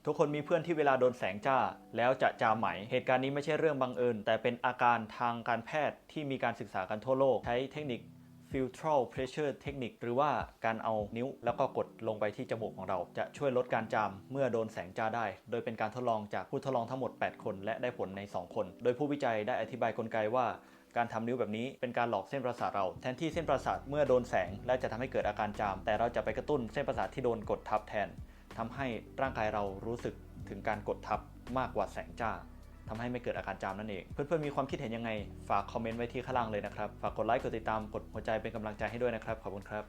ทุกคนมีเพื่อนที่เวลาโดนแสงจ้าแล้วจะจามไหมเหตุการณ์นี้ไม่ใช่เรื่องบังเอิญแต่เป็นอาการทางการแพทย์ที่มีการศึกษากันทั่วโลกใช้เทคนิค filtral pressure technique หรือว่าการเอานิ้วแล้วก็กดลงไปที่จมูกของเราจะช่วยลดการจามเมื่อโดนแสงจ้าได้โดยเป็นการทดลองจากผู้ทดลองทั้งหมด8คนและได้ผลใน2คนโดยผู้วิจัยได้อธิบายกลไกว่าการทำนิ้วแบบนี้เป็นการหลอกเส้นประสาทเราแทนที่เส้นประสาทเมื่อโดนแสงและจะทำให้เกิดอาการจามแต่เราจะไปกระตุ้นเส้นประสาทที่โดนกดทับแทนทำให้ร่างกายเรารู้สึกถึงการกดทับมากกว่าแสงจ้าทำให้ไม่เกิดอาการจามนั่นเองเพื่อนๆมีความคิดเห็นยังไงฝากคอมเมนต์ไว้ที่ข้างล่างเลยนะครับฝากกดไลค์กดติดตามกดหัวใจเป็นกำลังใจให้ด้วยนะครับขอบคุณครับ